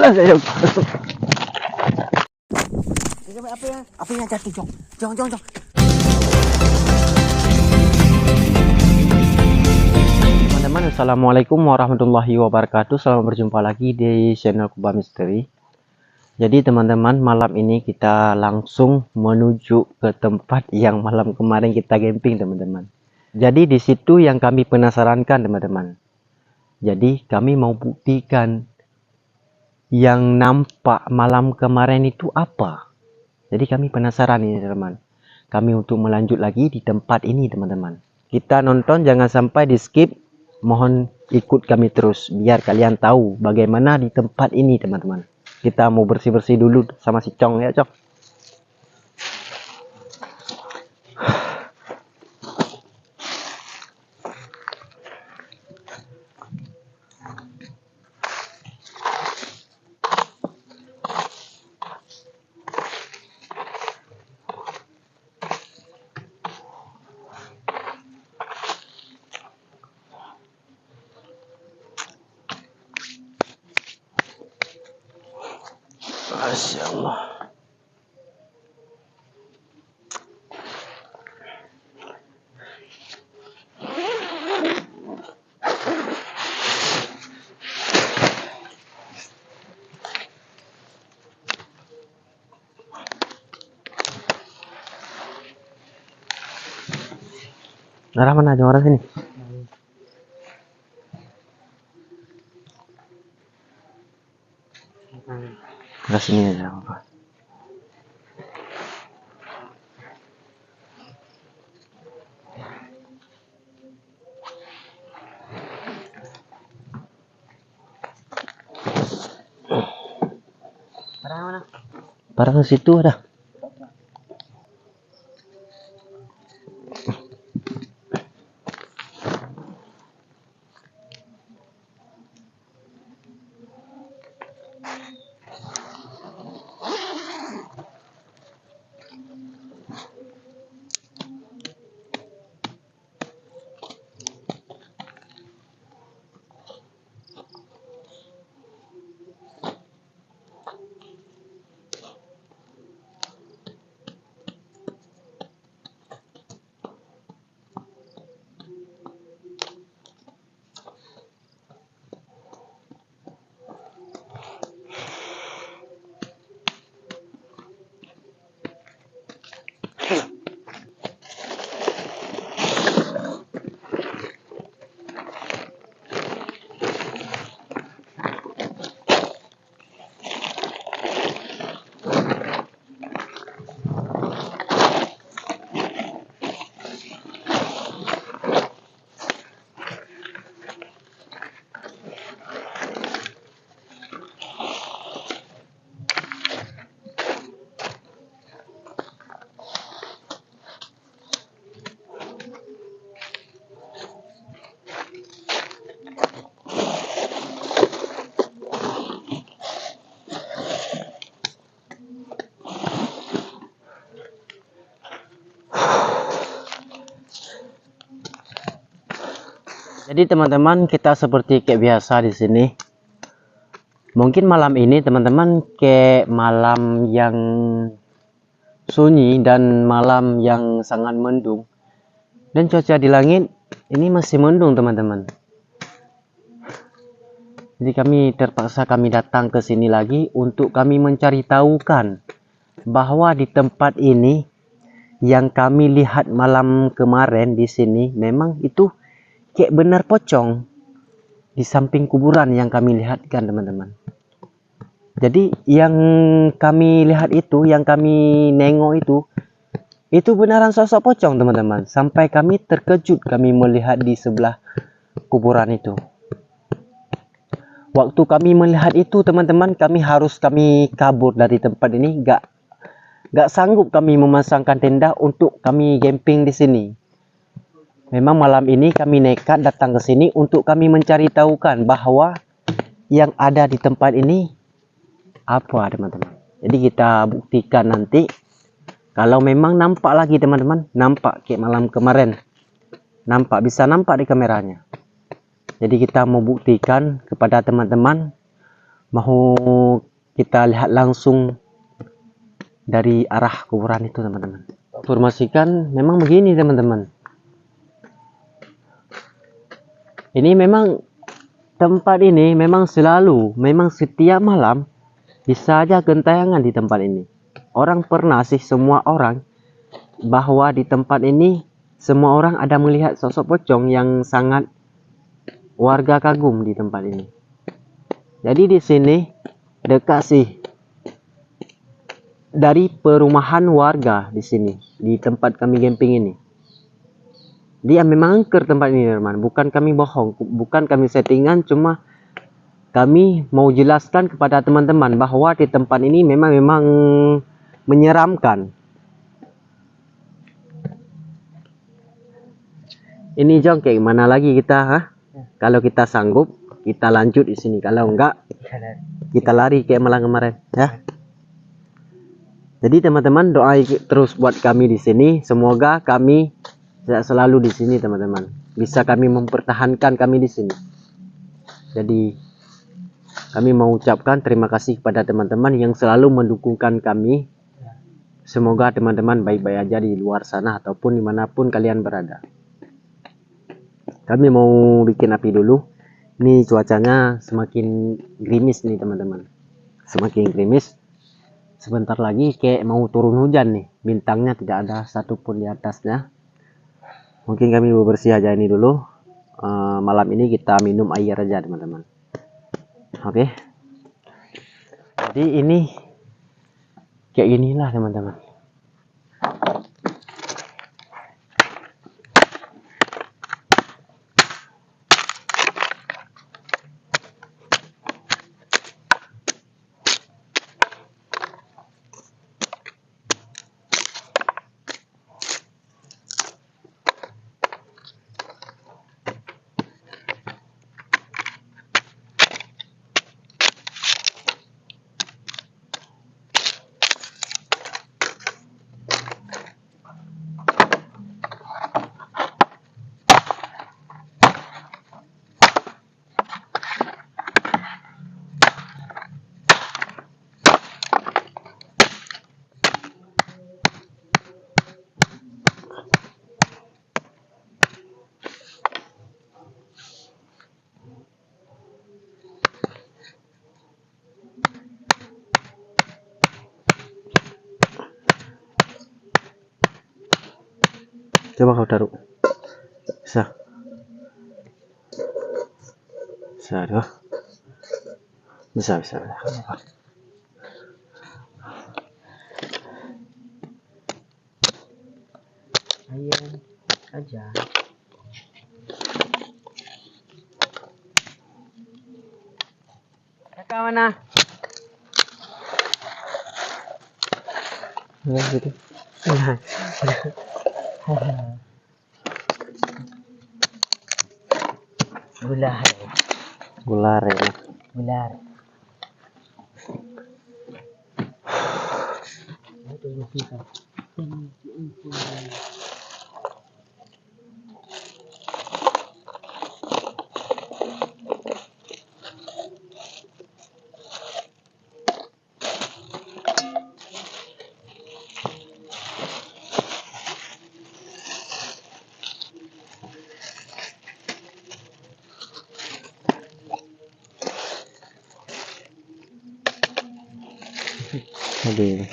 Apa yang jatuh, Jong? Jong. Teman-teman, assalamualaikum warahmatullahi wabarakatuh. Selamat berjumpa lagi di channel Kuba Misteri. Jadi teman-teman, malam ini kita langsung menuju ke tempat yang malam kemarin kita camping, teman-teman. Jadi di situ yang kami penasarankan, teman-teman. Jadi kami mau buktikan yang nampak malam kemarin itu apa. Jadi kami penasaran ini, teman-teman. Kami untuk melanjut lagi di tempat ini, teman-teman. Kita nonton, jangan sampai di skip. Mohon ikut kami terus biar kalian tahu bagaimana di tempat ini, teman-teman. Kita mau bersih-bersih dulu sama si Cong ya, Cong. Masya Allah. Arah mana aja orang sini? Ke sini aja, apa? Parah mana? Parah ke situ ada. Jadi teman-teman, kita seperti kayak biasa di sini. Mungkin malam ini teman-teman kayak malam yang sunyi dan malam yang sangat mendung. Dan cuaca di langit ini masih mendung, teman-teman. Jadi kami terpaksa datang ke sini lagi untuk kami mencari tahukan bahwa di tempat ini yang kami lihat malam kemarin di sini memang itu kayak benar pocong di samping kuburan yang kami lihat kan, teman-teman. Jadi yang kami lihat itu, yang kami nengok itu benaran sosok pocong, teman-teman. Sampai kami terkejut kami melihat di sebelah kuburan itu. Waktu kami melihat itu, teman-teman, kami kabur dari tempat ini. Gak sanggup kami memasangkan tenda untuk kami camping di sini. Memang malam ini kami nekat datang ke sini untuk kami mencari tahukan bahwa yang ada di tempat ini apa, teman-teman. Jadi kita buktikan nanti kalau memang nampak lagi, teman-teman, nampak kayak malam kemarin. Bisa nampak di kameranya. Jadi kita mau buktikan kepada teman-teman mau kita lihat langsung dari arah kuburan itu teman-teman. Informasikan memang begini teman-teman. Ini memang tempat ini memang setiap malam bisa aja gentayangan di tempat ini. Orang pernah sih, semua orang, bahwa di tempat ini semua orang ada melihat sosok pocong yang sangat warga kagum di tempat ini. Jadi di sini dekat sih dari perumahan warga di sini, di tempat kami camping ini. Dia memang angker tempat ini teman, bukan kami bohong, bukan kami settingan, cuma kami mau jelaskan kepada teman-teman bahwa di tempat ini memang menyeramkan. Ini Jong, kayak gimana lagi kita, Kalau kita sanggup, kita lanjut di sini. Kalau enggak, kita lari kayak malam kemarin, ya. Jadi teman-teman doa terus buat kami di sini. Semoga kami selalu di sini teman-teman. Bisa kami mempertahankan kami di sini. Jadi kami mau ucapkan terima kasih kepada teman-teman yang selalu mendukungkan kami. Semoga teman-teman baik-baik aja di luar sana ataupun dimanapun kalian berada. Kami mau bikin api dulu. Ini cuacanya semakin gerimis nih teman-teman. Semakin gerimis. Sebentar lagi kayak mau turun hujan nih. Bintangnya tidak ada satupun di atasnya. Mungkin kami bersih aja ini dulu. Malam ini kita minum air aja teman-teman. Oke. Jadi ini kayak ginilah teman-teman. Coba kau taruh. Bisa. Bisa, aduh. Bisa. Ayo aja. Kakak mana? Gitu. Gular ya. Gular. Aduh.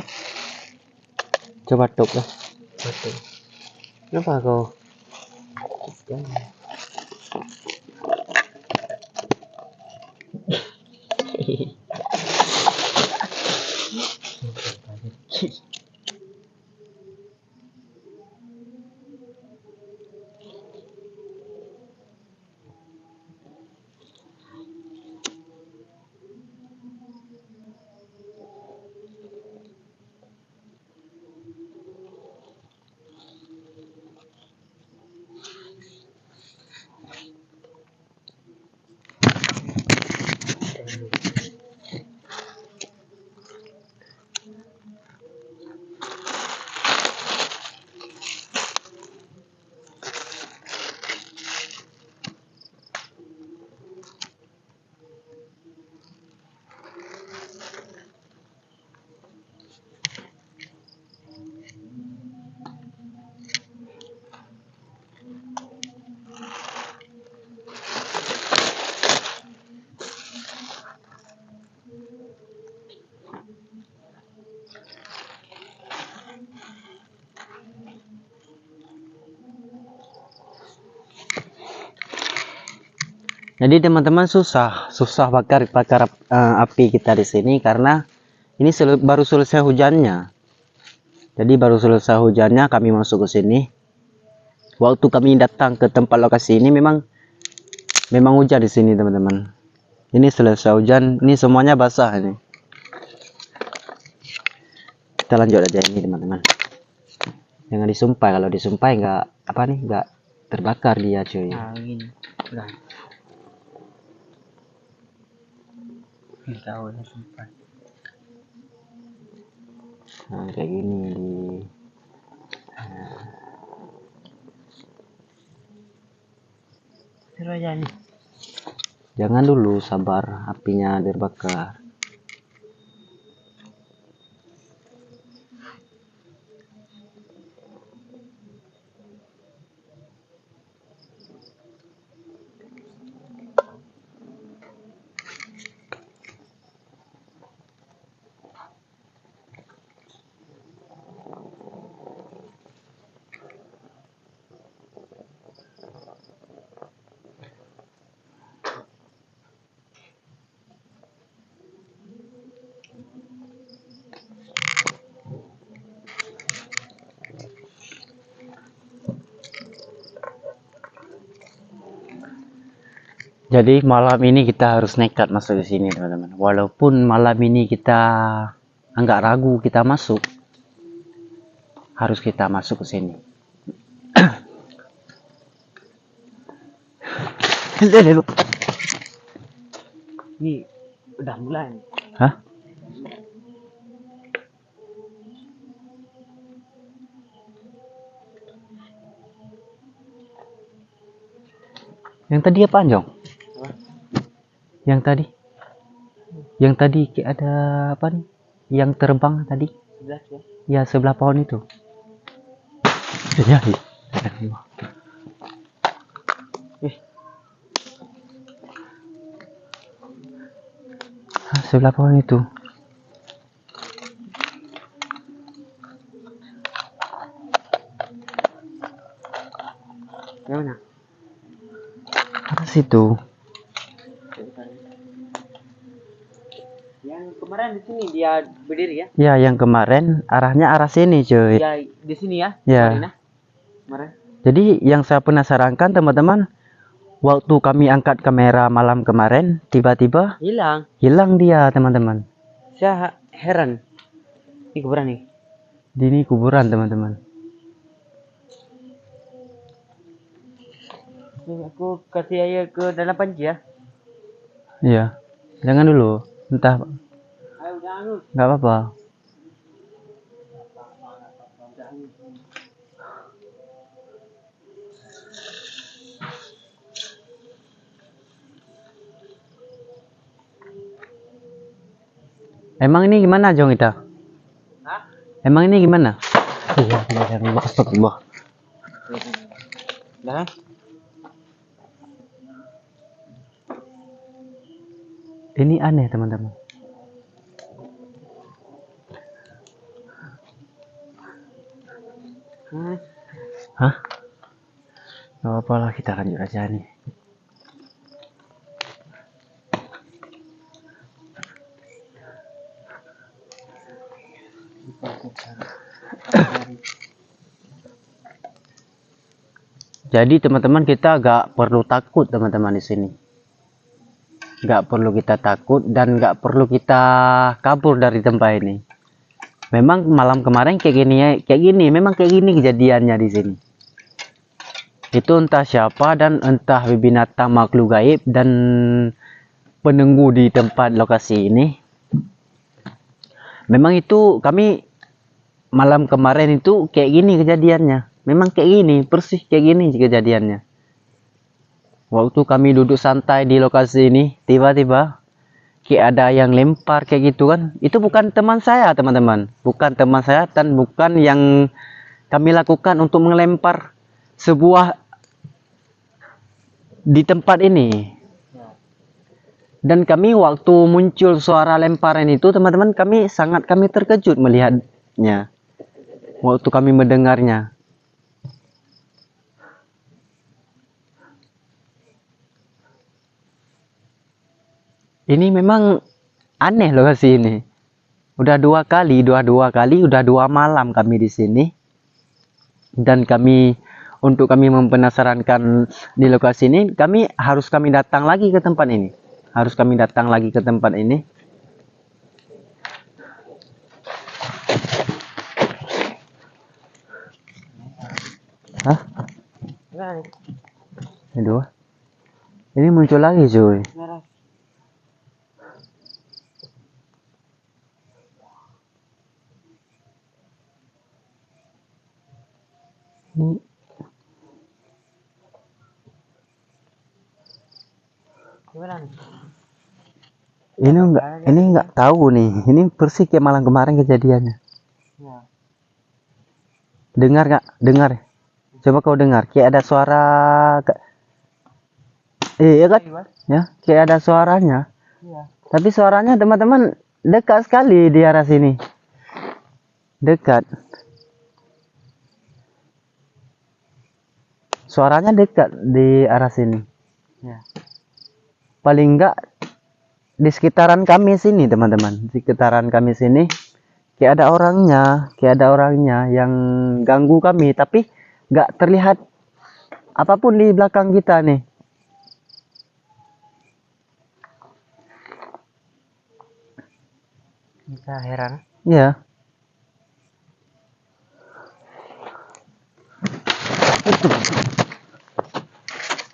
Coba tuk lah. Betul. Kenapa kau? Jadi teman-teman susah bakar api kita di sini karena ini baru selesai hujannya. Jadi baru selesai hujannya kami masuk ke sini. Waktu kami datang ke tempat lokasi ini memang hujan di sini teman-teman. Ini selesai hujan, ini semuanya basah ini. Kita lanjut aja ini teman-teman. Jangan disumpai, kalau disumpai nggak terbakar dia cuy. Angin. Udah. Tahu lah sumpah. Nah, kayak gini Terus aja nih. jangan dulu, sabar apinya terbakar. Jadi malam ini kita harus nekat masuk ke sini teman-teman. Walaupun malam ini kita agak ragu kita masuk, harus kita masuk ke sini. Ini udah mulai. Hah? Yang tadi apa Anjong? Yang tadi? Yang tadi kayak ada apa nih? Yang terbang tadi? Sebelah ya. Ya sebelah pohon itu. Ya. Sebelah pohon itu. Yang mana? Apa situ? Yang kemarin di sini dia berdiri ya? Ya, yang kemarin arahnya arah sini, cuy. Ya di sini ya. Ya. Kemarin. Jadi yang saya penasarankan teman-teman, waktu kami angkat kamera malam kemarin, tiba-tiba hilang dia teman-teman. Saya heran. Ini kuburan nih. Ini kuburan teman-teman. Aku kasih air ke dalam panci ya. Iya. Jangan dulu. Entah. Ayo jangan. Nggak apa-apa. Emang ini gimana Jong kita? Hah? Emang ini gimana? Iya, astagfirullah. Dah. Ini aneh teman-teman. Hah? Gak apa-apa lah, kita lanjut aja nih. Jadi teman-teman kita gak perlu takut teman-teman di sini. Gak perlu kita takut dan gak perlu kita kabur dari tempat ini. Memang malam kemarin kayak gini, memang kayak gini kejadiannya di sini. Itu entah siapa dan entah binatang makhluk gaib dan penunggu di tempat lokasi ini. Memang itu kami malam kemarin itu kayak gini kejadiannya. Memang kayak gini, persis kayak gini kejadiannya. Waktu kami duduk santai di lokasi ini, tiba-tiba kayak ada yang lempar kayak gitu kan. Itu bukan teman saya teman-teman. Bukan teman saya dan bukan yang kami lakukan untuk melempar sebuah di tempat ini. Dan kami waktu muncul suara lemparan itu teman-teman, kami terkejut melihatnya. Waktu kami mendengarnya. Ini memang aneh lokasi ini. Udah dua kali, udah 2 malam kami di sini. Dan untuk kami mempenasarankan di lokasi ini, kami datang lagi ke tempat ini. Harus kami datang lagi ke tempat ini. Hah? Gimana nih? Aduh. Ini muncul lagi, cuy. Merah. Ini Gimana nih? ini nggak tahu nih. Ini persis kayak malam kemarin kejadiannya. Ya. Dengar nggak? Dengar. Coba kau dengar. Kayak ada suara. Iya kan? Ya, kayak ada suaranya. Iya. Tapi suaranya teman-teman dekat sekali di arah sini. Dekat. Suaranya dekat di arah sini. Ya. Paling enggak di sekitaran kami sini, teman-teman. Di sekitaran kami sini kayak ada orangnya yang ganggu kami, tapi nggak terlihat apapun di belakang kita nih. Kita heran. Ya.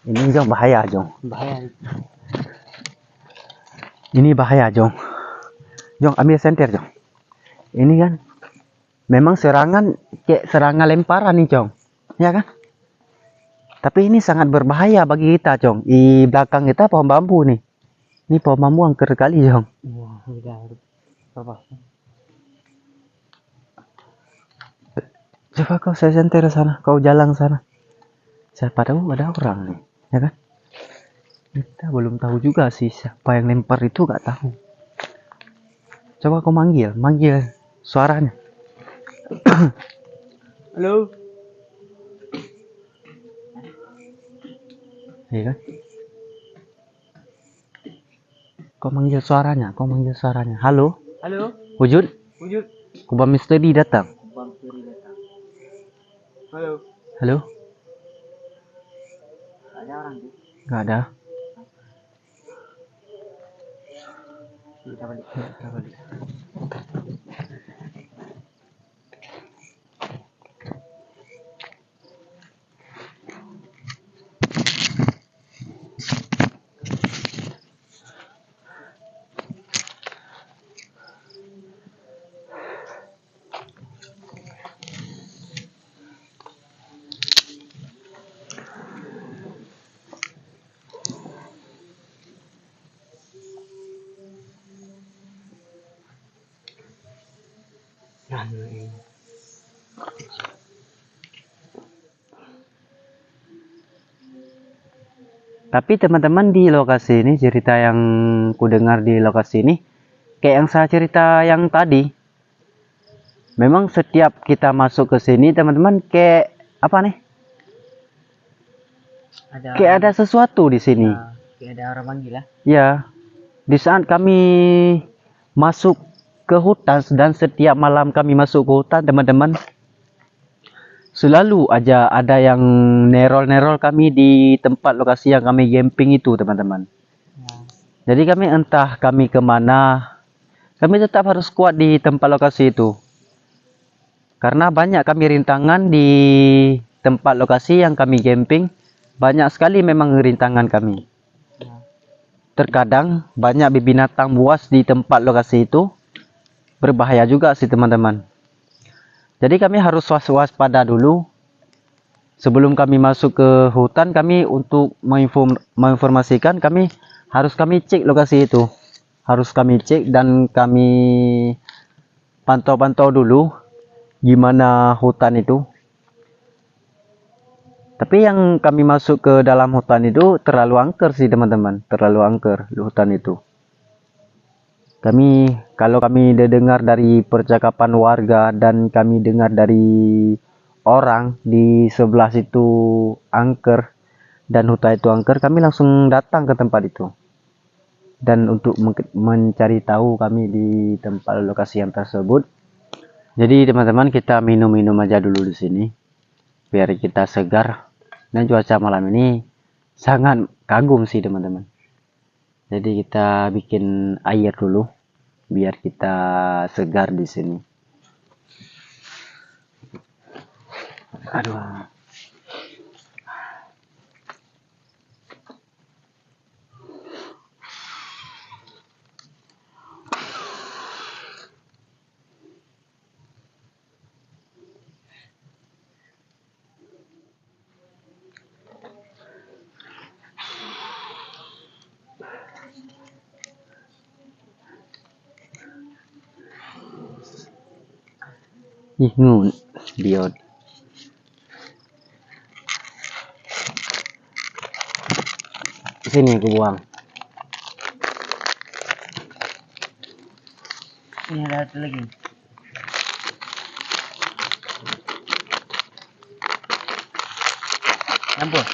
Ini Jong bahaya, Jong. Bahaya. Ini bahaya, Jong. Jong, ambil senter, Jong. Ini kan memang kayak serangan lemparan nih, Jong. Ya kan? Tapi ini sangat berbahaya bagi kita, Jong. Di belakang kita pohon bambu nih. Ini pohon bambu angker kali, Jong. Wah, udah. Apa? Coba kau saya senter sana, kau jalan sana. Siapa tahu ada orang nih, ya kan? Kita belum tahu juga sih siapa yang lempar itu, nggak tahu. Coba kau manggil suaranya. Halo. Iya kan? Kau manggil suaranya. Halo, Halo. wujud. Wujud. Kubah misteri datang. Bang Suri datang. Halo. Halo, Ada orang tuh. nggak ada. Kita balik. Nah, ini. Tapi teman-teman, di lokasi ini, cerita yang ku dengar di lokasi ini kayak yang saya cerita yang tadi. Memang setiap kita masuk ke sini, teman-teman, kayak apa nih? Kayak ada sesuatu di sini. Ya, kayak ada orang manggil lah. Ya, di saat kami masuk ke hutan, dan setiap malam kami masuk ke hutan, teman-teman, selalu aja ada yang nerol-nerol kami di tempat lokasi yang kami camping itu, teman-teman. Ya. Jadi entah kami kemana, kami tetap harus kuat di tempat lokasi itu. Karena banyak kami rintangan di tempat lokasi yang kami camping. Banyak sekali memang rintangan kami. Ya. Terkadang banyak binatang buas di tempat lokasi itu. Berbahaya juga sih, teman-teman. Jadi kami harus waspada dulu. Sebelum kami masuk ke hutan, kami untuk menginformasikan, harus kami cek lokasi itu. Harus kami cek dan kami pantau-pantau dulu gimana hutan itu. Tapi yang kami masuk ke dalam hutan itu terlalu angker sih, teman-teman. Terlalu angker hutan itu. Kalau kami dengar dari percakapan warga dan kami dengar dari orang di sebelah situ angker dan hutan itu angker, kami langsung datang ke tempat itu. dan untuk mencari tahu kami di tempat lokasi yang tersebut. Jadi teman-teman, kita minum-minum aja dulu di sini biar kita segar. Dan cuaca malam ini sangat kagum sih teman-teman. Jadi kita bikin air dulu biar kita segar di sini. Aduh. Ih, ngun diod. Sini aku buang. Ini ada satu lagi. Campur.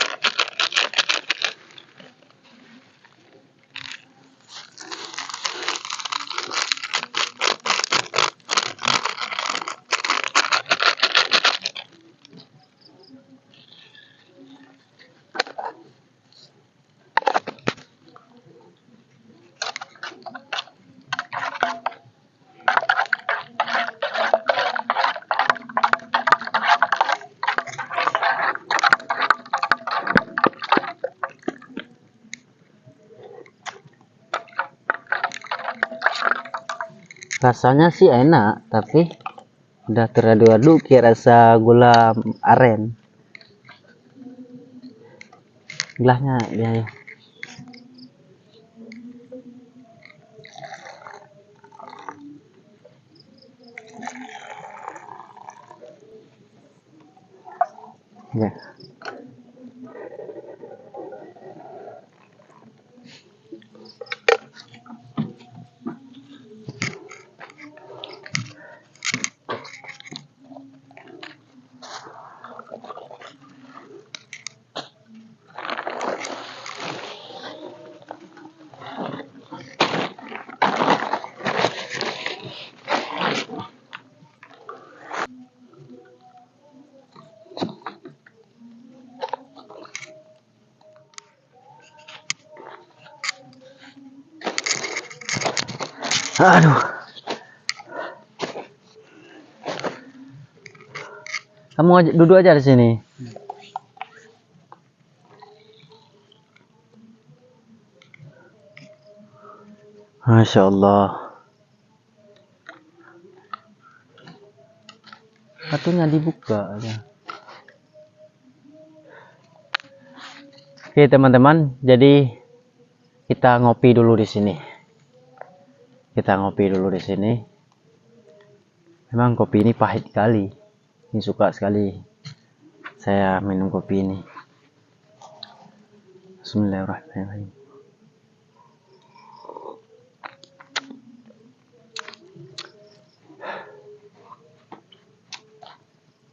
Rasanya sih enak, tapi udah teradu-adu kayak rasa gula aren. Gelahnya dia ya. Ya. Aduh. Kamu duduk aja di sini. Masya Allah. Satunya dibuka aja. Oke teman-teman, jadi kita ngopi dulu di sini. Kita ngopi dulu di sini. Memang kopi ini pahit sekali. Ini suka sekali saya minum kopi ini. Bismillahirrahmanirrahim.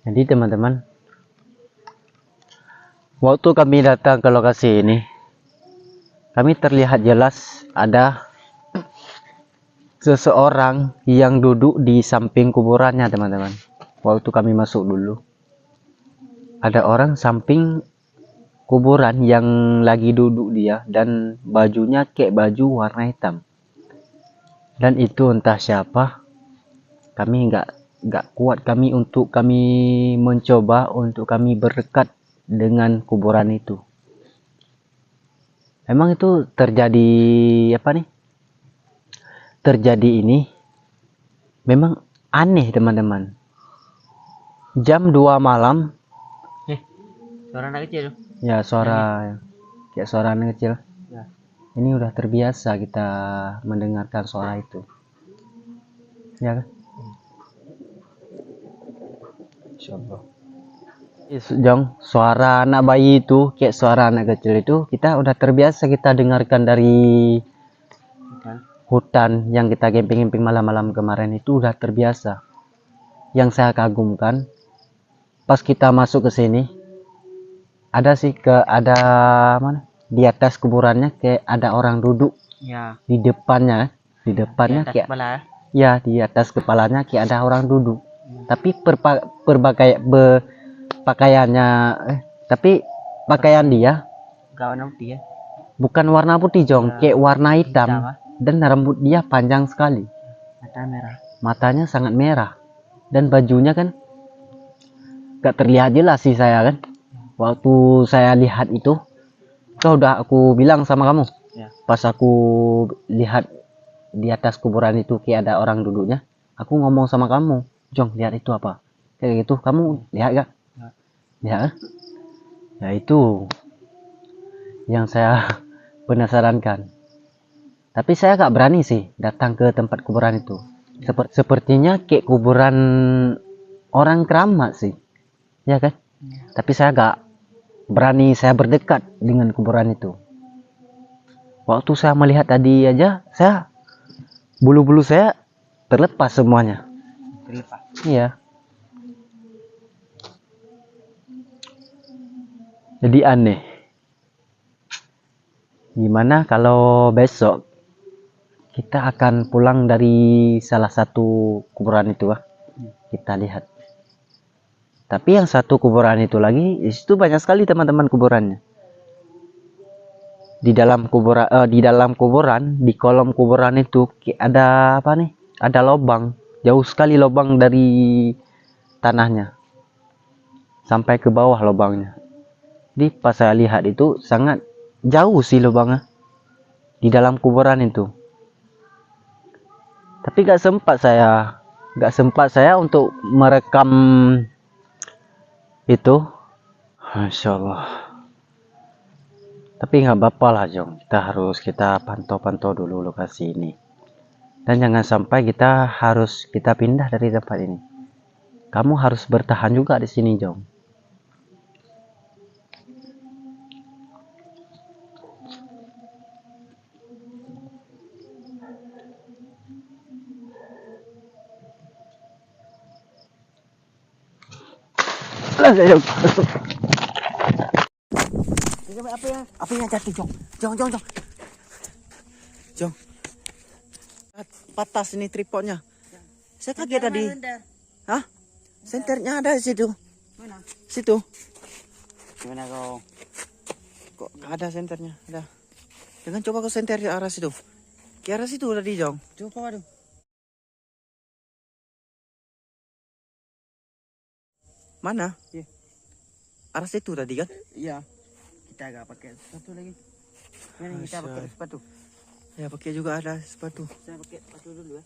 Jadi teman-teman, waktu kami datang ke lokasi ini, kami terlihat jelas ada seseorang yang duduk di samping kuburannya teman-teman. Waktu kami masuk dulu, ada orang samping kuburan yang lagi duduk dia, dan bajunya kayak baju warna hitam. Dan itu entah siapa. Kami nggak kuat kami untuk mencoba untuk kami berdekat dengan kuburan itu. Memang itu terjadi apa nih? Terjadi ini memang aneh teman-teman. Jam 2 malam. Suara anak kecil. Ya kayak suara anak kecil. Ya. Ini udah terbiasa kita mendengarkan suara itu. Ya kan? Insyaallah. Jong, suara anak bayi itu kayak suara anak kecil itu kita udah terbiasa kita dengarkan dari hutan yang kita camping-camping malam-malam kemarin, itu udah terbiasa. Yang saya kagumkan pas kita masuk ke sini, ada mana di atas kuburannya kayak ada orang duduk Ya. Di depannya, di depannya Di atas kayak kepala. ya di atas kepalanya kayak ada orang duduk. Tapi pakaiannya tapi pakaian dia Kawan putih ya. bukan warna putih Jong, kayak warna hitam ah. dan rambut dia panjang sekali. Mata merah. Matanya sangat merah dan bajunya kan gak terlihat jelas sih saya kan. Waktu saya lihat itu, udah aku bilang sama kamu. Ya. Pas aku lihat di atas kuburan itu kayak ada orang duduknya, aku ngomong sama kamu, Jong lihat itu apa? Kayak gitu, kamu lihat gak? Ya, ya itu yang saya penasarankan. Tapi saya gak berani sih datang ke tempat kuburan itu. Sepertinya kayak kuburan orang keramat sih, ya kan? Tapi saya gak berani saya berdekat dengan kuburan itu. Waktu saya melihat tadi aja, bulu-bulu saya terlepas semuanya. Terlepas. Iya. Jadi aneh. Gimana kalau besok kita akan pulang dari salah satu kuburan itu, kita lihat. Tapi yang satu kuburan itu lagi, itu banyak sekali teman-teman kuburannya. Di dalam kuburan, di kolom kuburan itu ada apa nih? Ada lubang, jauh sekali lubang dari tanahnya sampai ke bawah lubangnya. Di pas saya lihat itu sangat jauh sih lubangnya di dalam kuburan itu. Tapi gak sempat saya untuk merekam itu. Masya Allah. Tapi nggak apa-apa lah Jong, kita pantau-pantau dulu lokasi ini. Dan jangan sampai kita pindah dari tempat ini. Kamu harus bertahan juga di sini Jong. Apa yang jatuh, Jong? Jong. Patah sini tripodnya. Saya kaget tadi. Hah? Senternya ada di situ. Mana? Situ. Gimana kau? Kok ada senternya? Ada. Jangan coba kau senter di arah situ. Ke arah situ tadi, Jong. Coba aduh. Mana? Iya. Arah situ tadi kan? Iya. Kita agak pakai sepatu lagi. Ini kita pakai sepatu. Ya pakai juga ada sepatu. Saya pakai sepatu dulu ya.